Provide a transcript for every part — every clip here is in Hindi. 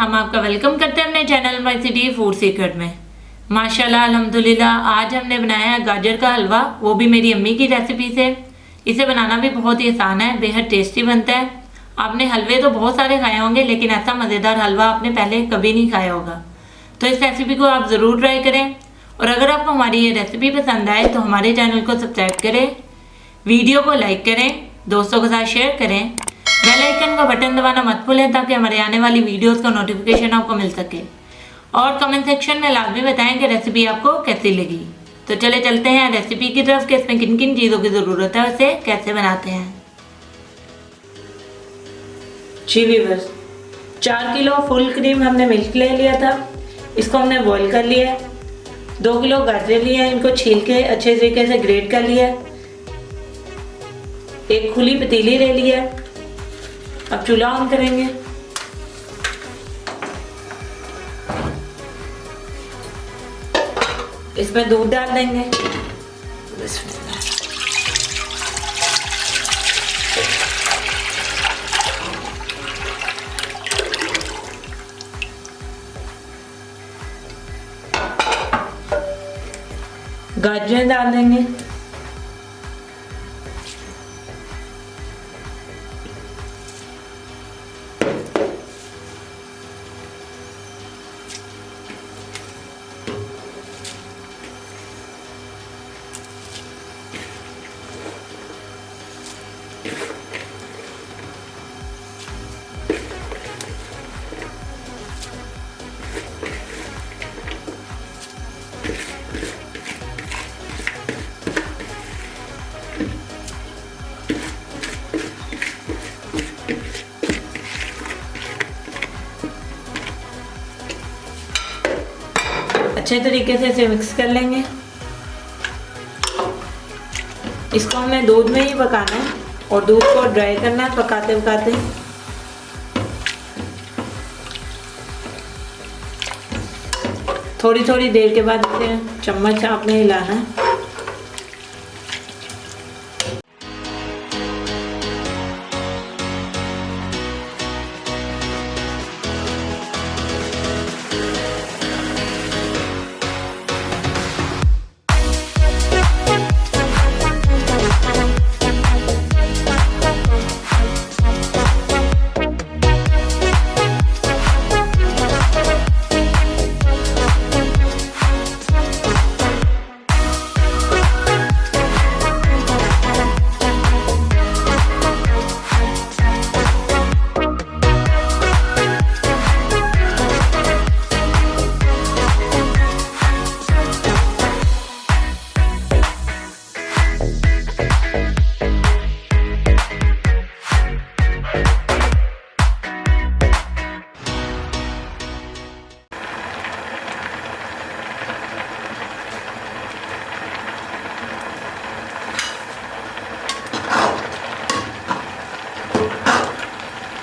हम आपका वेलकम करते हैं अपने channel my city food secret में। माशाल्लाह अल्हम्दुलिल्लाह आज हमने बनाया है गाजर का हलवा, वो भी मेरी अम्मी की रेसिपी से। इसे बनाना भी बहुत ही आसान है, बेहद टेस्टी बनता है। आपने हलवे तो बहुत सारे खाए होंगे लेकिन ऐसा मज़ेदार हलवा आपने पहले कभी नहीं खाया होगा। तो इस रेसिपी को आप ज़रूर ट्राई करें और अगर आपको हमारी ये रेसिपी पसंद आए तो हमारे चैनल को सब्सक्राइब करें, वीडियो को लाइक करें, दोस्तों के साथ शेयर करें, बेल आइकन का बटन दबाना मत भूलें ताकि हमारे आने वाली वीडियोस का नोटिफिकेशन आपको मिल सके। और कमेंट सेक्शन में लाजमी बताएं कि रेसिपी आपको कैसी लगी। तो चले चलते हैं रेसिपी की तरफ कि इसमें किन किन चीज़ों की ज़रूरत है, उसे कैसे बनाते हैं। जी व्यूअर्स, 4 किलो फुल क्रीम हमने मिल्क ले लिया था, इसको हमने बॉईल कर लिया है। 2 किलो गाजर लिए हैं, इनको छील के अच्छे तरीके से ग्रेट कर लिया है। एक खुली पतीली ले ली है। अब चूल्हा ऑन करेंगे। इसमें दूध डाल देंगे। गाजर डाल देंगे। अच्छे तरीके से इसे मिक्स कर लेंगे। इसको हमें दूध में ही पकाना है और दूध को ड्राई करना है पकाते पकाते। थोड़ी थोड़ी देर के बाद इसे चम्मच आपने हिलाना है।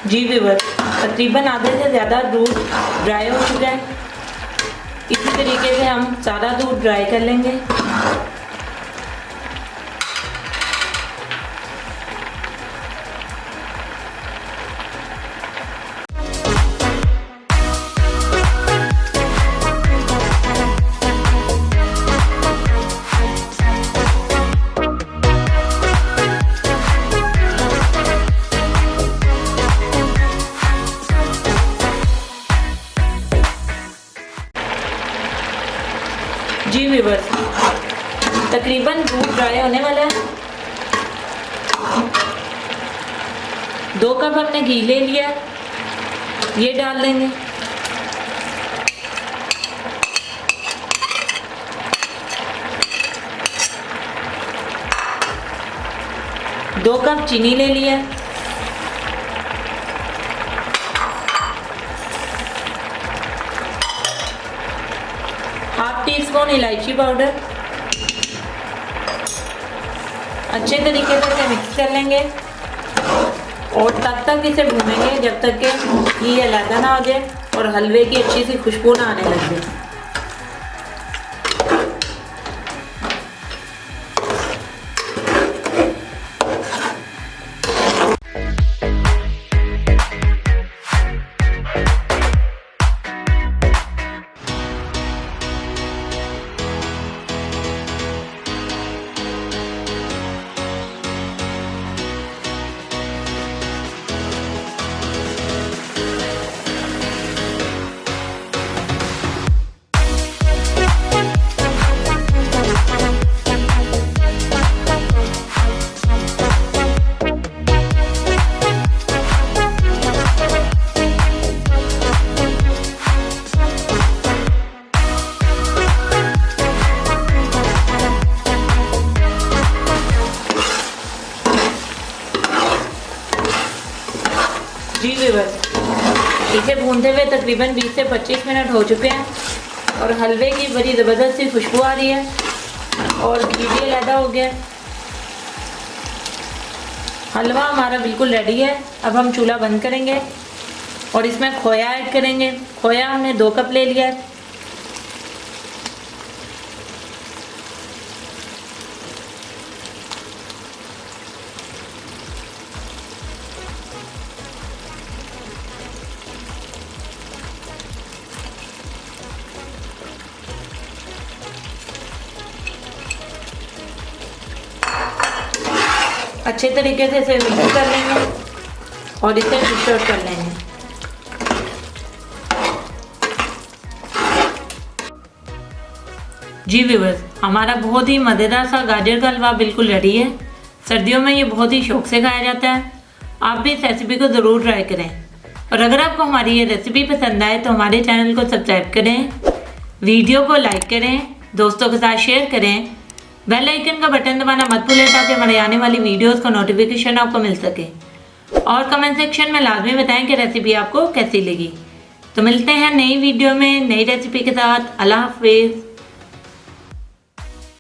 जी व्यूअर्स, तकरीबन आधे से ज़्यादा दूध ड्राई हो चुका है। इसी तरीके से हम सारा दूध ड्राई कर लेंगे। जी व्यूअर्स, तकरीबन दूध ड्राई होने वाला है। 2 कप हमने घी ले लिया, ये डाल देंगे। दो कप चीनी ले लिया। हाफ टी स्पून इलायची पाउडर। अच्छे तरीके से इसे मिक्स कर लेंगे और तब तक इसे भूनेंगे जब तक कि घी अलग ना हो जाए और हलवे की अच्छी सी खुशबू ना आने लग जाए। व्यूअर्स, इसे भूनते हुए तकरीबन 20 से 25 मिनट हो चुके हैं और हलवे की बड़ी ज़बरदस्त सी खुशबू आ रही है और घी भी अलहदा हो गया। हलवा हमारा बिल्कुल रेडी है। अब हम चूल्हा बंद करेंगे और इसमें खोया ऐड करेंगे। खोया हमने 2 कप ले लिया है। अच्छे तरीके से इसे मिक्स कर लेंगे और इसे डिश आउट कर लेंगे। जी व्यूअर्स, हमारा बहुत ही मज़ेदार सा गाजर का हलवा बिल्कुल रेडी है। सर्दियों में ये बहुत ही शौक से खाया जाता है। आप भी इस रेसिपी को ज़रूर ट्राई करें और अगर आपको हमारी ये रेसिपी पसंद आए तो हमारे चैनल को सब्सक्राइब करें, वीडियो को लाइक करें, दोस्तों के साथ शेयर करें, बेल आइकन का बटन दबाना मत भूलें ताकि हमारे आने वाली वीडियोस का नोटिफिकेशन आपको मिल सके और कमेंट सेक्शन में लाजमी बताएं कि रेसिपी आपको कैसी लगी। तो मिलते हैं नई वीडियो में नई रेसिपी के साथ। अल्लाह हाफिज़।